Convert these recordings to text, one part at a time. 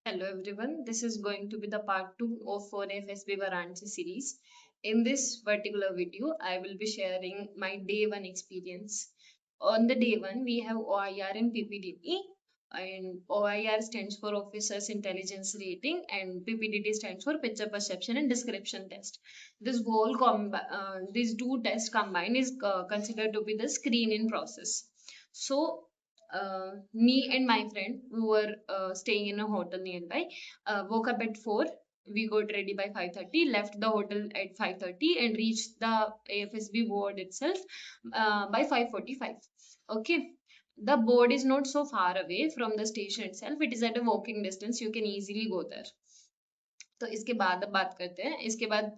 Hello everyone, this is going to be the part 2 of 4FSB Varanasi series. In this particular video, I will be sharing my day 1 experience. On the day 1, we have OIR and PPDT, and OIR stands for Officers Intelligence Rating and PPDT stands for Picture Perception and Description Test. These two tests combined is considered to be the screening process. So me and my friend who were staying in a hotel nearby woke up at 4. We got ready by 5:30, left the hotel at 5:30 and reached the AFSB board itself by 5:45. Okay. The board is not so far away from the station itself. It is at a walking distance. You can easily go there. तो इसके बाद अब बात करते हैं इसके बाद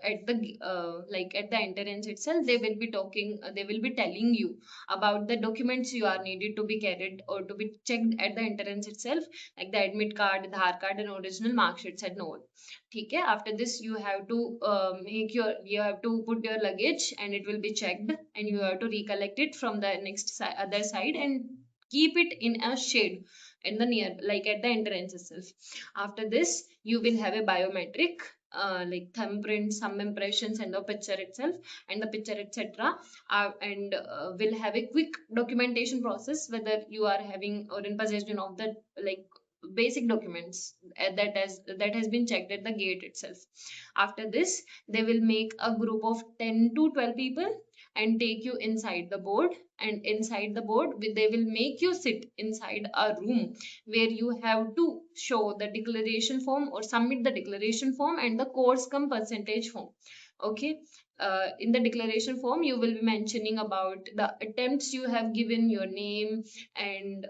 at the like at the entrance itself they will be telling you about the documents you are needed to be carried or to be checked at the entrance itself, like the admit card, Aadhaar card and original mark sheets and all. ठीक है, after this you have to you have to put your luggage and it will be checked and you have to recollect it from the other side and keep it in a shade in the near, like at the entrance itself. After this you will have a biometric, like thumbprint, some impressions and the picture itself and the picture etc. And will have a quick documentation process whether you are having or in possession of the like basic documents that has been checked at the gate itself. After this they will make a group of 10 to 12 people and take you inside the board, and inside the board they will make you sit inside a room where you have to show the declaration form or submit the declaration form and the course come percentage form. Okay. In the declaration form you will be mentioning about the attempts you have given, your name, and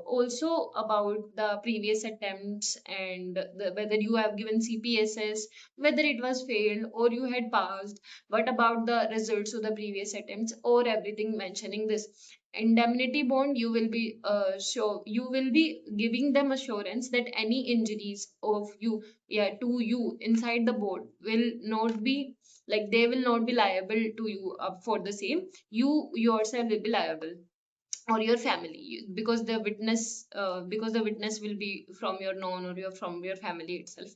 also about the previous attempts and whether you have given CPSS, whether it was failed or you had passed, what about the results of the previous attempts, or everything mentioning this. Indemnity bond, you will be giving them assurance that any injuries of you, yeah, to you inside the board will not be, like they will not be liable to you for the same. You yourself will be liable or your family because the witness will be from your known or from your family itself.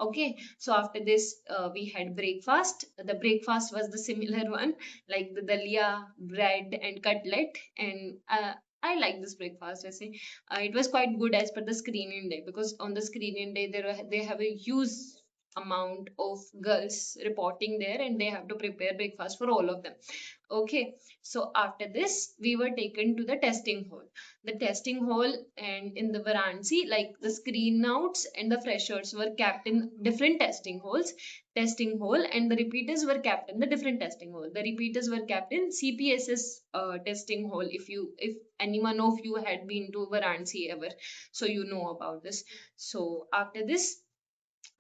Okay, so after this we had breakfast. The breakfast was the similar one, like the dalia, bread and cutlet, and I like this breakfast. I say it was quite good as per the screening day, because on the screening day they have a huge amount of girls reporting there and they have to prepare breakfast for all of them. Okay, so after this, we were taken to the testing hall. The testing hall, and in the Varanasi, like the screen outs and the freshers were kept in different testing hall, and the repeaters were kept in the different testing hall. The repeaters were kept in CPSS testing hall. If anyone of you had been to Varanasi ever, so you know about this. So after this,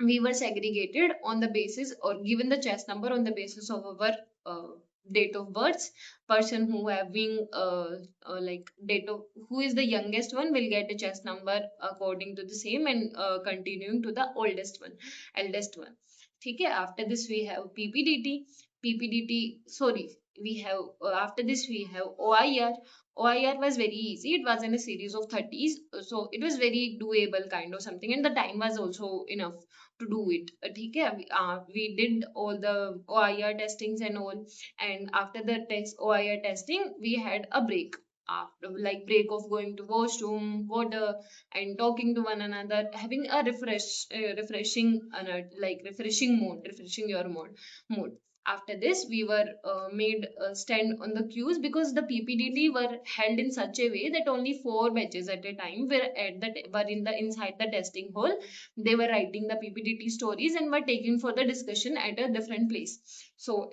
we were segregated on the basis or given the chest number on the basis of our date of birth. Person who having like date of who is the youngest one will get a chest number according to the same, and continuing to the eldest one. Okay, after this we have PPDT, sorry, we have after this we have OIR. OIR was very easy. It was in a series of 30s, so it was very doable kind of something, and the time was also enough to do it. ठीक है, we did all the OIR testings and all, and after the OIR testing we had a break, after like break of going to washroom, water, and talking to one another, having a refreshing your mood. After this we were made stand on the queues, because the PPDT were held in such a way that only 4 batches at a time were in the inside the testing hall. They were writing the PPDT stories and were taken for the discussion at a different place. So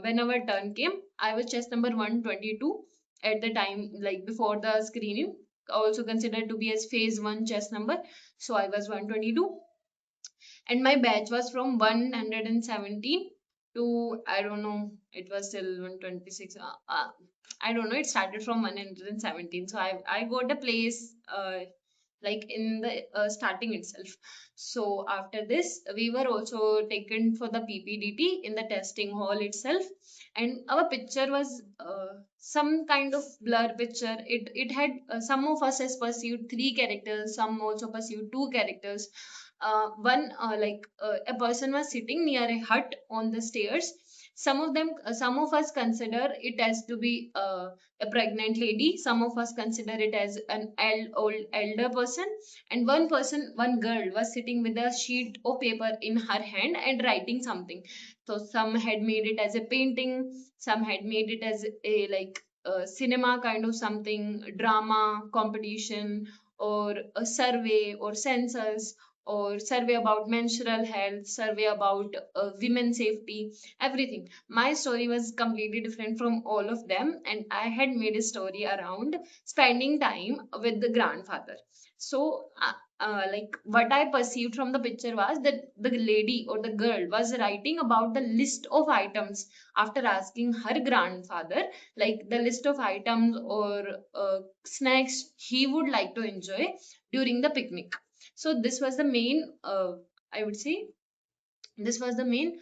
when our turn came, I was chest number 122 at the time, like before the screening, also considered to be as phase 1 chest number. So I was 122, and my batch was from 117 to, I don't know, it was till 126. I don't know, it started from 117. So I got a place like in the starting itself. So after this, we were also taken for the PPDT in the testing hall itself, and our picture was some kind of blur picture. It had some of us has pursued three characters, some also pursued two characters. One a person was sitting near a hut on the stairs. Some of us consider it as to be a pregnant lady. Some of us consider it as an old elder person, and one girl was sitting with a sheet of paper in her hand and writing something. So some had made it as a painting, some had made it as a like a cinema kind of something, drama competition, or a survey or census, or survey about menstrual health, survey about women safety, everything. My story was completely different from all of them, and I had made a story around spending time with the grandfather. So like what I perceived from the picture was that the lady or the girl was writing about the list of items after asking her grandfather, like the list of items or snacks he would like to enjoy during the picnic. So this was the main I would say this was the main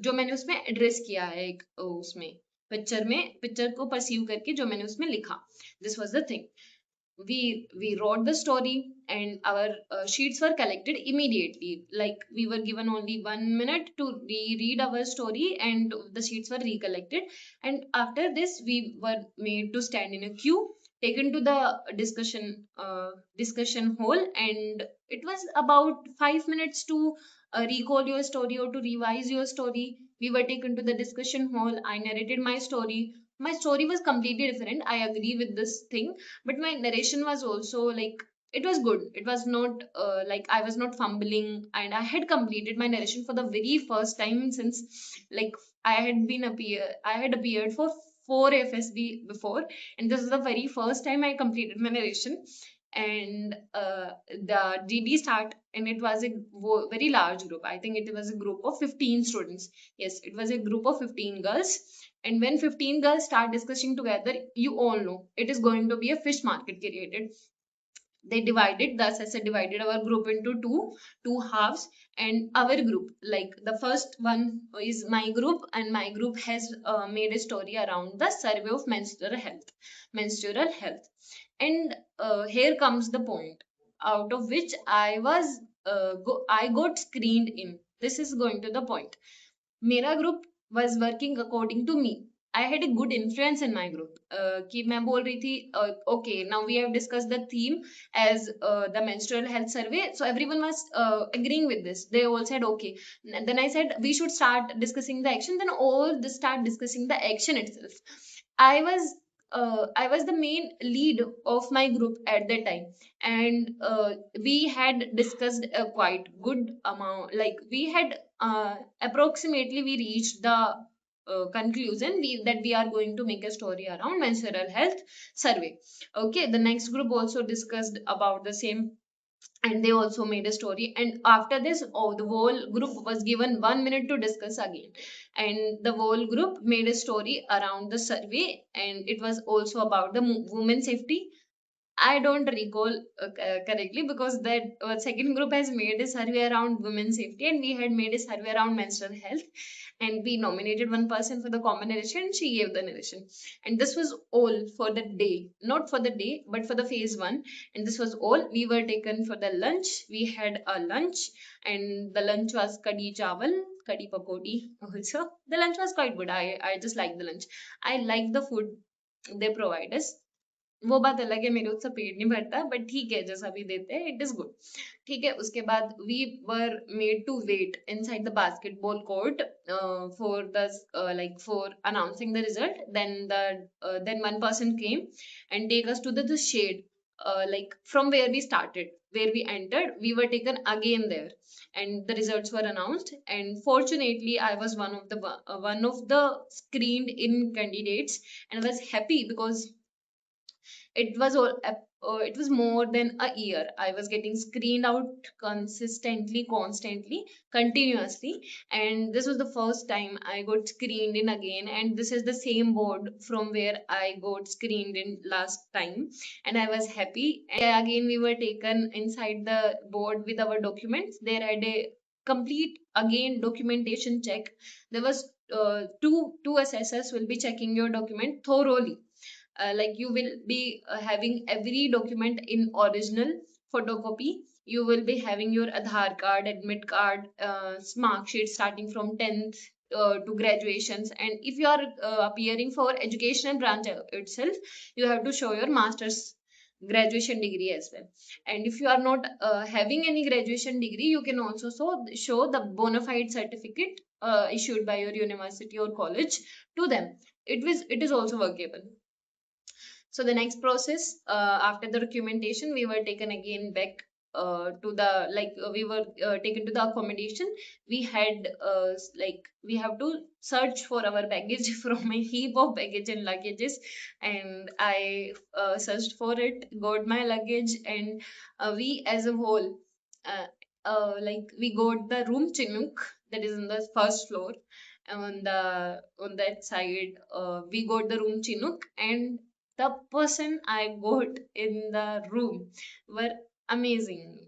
जो मैंने उसमें address किया है एक उसमें picture को perceive करके जो मैंने उसमें लिखा. This was the thing. We wrote the story, and our sheets were collected immediately. Like we were given only 1 minute to reread our story, and the sheets were recollected. And after this, we were made to stand in a queue, taken to the discussion hall, and it was about 5 minutes to recall your story or to revise your story. We were taken to the discussion hall. I narrated my story. My story was completely different, I agree with this thing, but my narration was also like it was good. It was not like I was not fumbling, and I had completed my narration for the very first time since like I had appeared for 4 FSB before, and this is the very first time I completed my narration. And the DD start, and it was a very large group. I think it was a group of 15 students. Yes, it was a group of 15 girls. And when 15 girls start discussing together, you all know it is going to be a fish market created. They divided, thus as I divided our group into two halves. And our group, like the first one is my group, and my group has made a story around the survey of menstrual health. And here comes the point out of which I got screened in. This is going to the point. मेरा group was working according to me. I had a good influence in my group. कि मैं बोल रही थी okay, now we have discussed the theme as the menstrual health survey, so everyone was agreeing with this. They all said okay. Then I said we should start discussing the action. Then all they start discussing the action itself. I was the main lead of my group at that time, and we had discussed a quite good amount. Like we had approximately we reached the conclusion that we are going to make a story around menstrual health survey. Okay, the next group also discussed about the same, and they also made a story. And after this, the whole group was given 1 minute to discuss again, and the whole group made a story around the survey, and it was also about the women safety. I don't recall correctly, because that second group has made a survey around women's safety, and we had made a survey around menstrual health, and we nominated one person for the common narration, and she gave the narration. And this was all for the day, not for the day, but for the phase one. And this was all. We were taken for the lunch. We had a lunch, and the lunch was kadi chawal, kadi pakodi. Also, the lunch was quite good. I just like the lunch. I like the food they provide us. वो बात अलग है, मेरे उससे पेट नहीं भरता, but ठीक है जैसा भी देते हैं इट इज गुड. ठीक है, उसके बाद we were made to wait inside the basketball court for the like for announcing the result. Then one person came and take us to the shade, like from where we started, where we entered, we were taken again there, and the results were announced. And fortunately I was one of the screened in candidates, and I was happy because it was all it was more than a year. I was getting screened out consistently, constantly, continuously. And this was the first time I got screened in again. And this is the same board from where I got screened in last time. And I was happy. And again, we were taken inside the board with our documents. There had a complete again documentation check. There was two assessors will be checking your document thoroughly. Like you will be having every document in original photocopy. You will be having your Aadhaar card, admit card, mark sheet starting from 10th to graduations. And if you are appearing for educational branch itself, you have to show your master's graduation degree as well. And if you are not having any graduation degree, you can also show the bona fide certificate issued by your university or college to them. It is also workable. So the next process, after the documentation, we were taken again back to the we were taken to the accommodation. We had we have to search for our baggage from a heap of baggage and luggages, and I searched for it, got my luggage, and we as a whole, uh, we got the room Chinook that is on the first floor. On that side, we got the room Chinook, and the person I got in the room were amazing.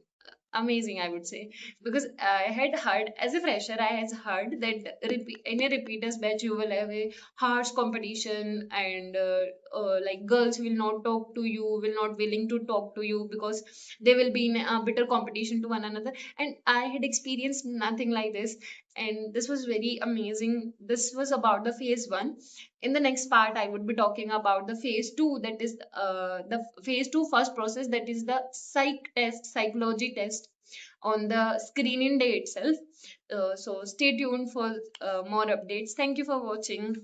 Amazing, I would say, because I had heard as a fresher, I had heard that in a repeaters batch you will have a harsh competition, and girls will not talk to you, will not willing to talk to you because they will be in a bitter competition to one another. And I had experienced nothing like this, and this was very amazing. This was about the phase one. In the next part, I would be talking about the phase two, that is the phase two first process, that is the psychology test on the screening day itself. So stay tuned for more updates. Thank you for watching.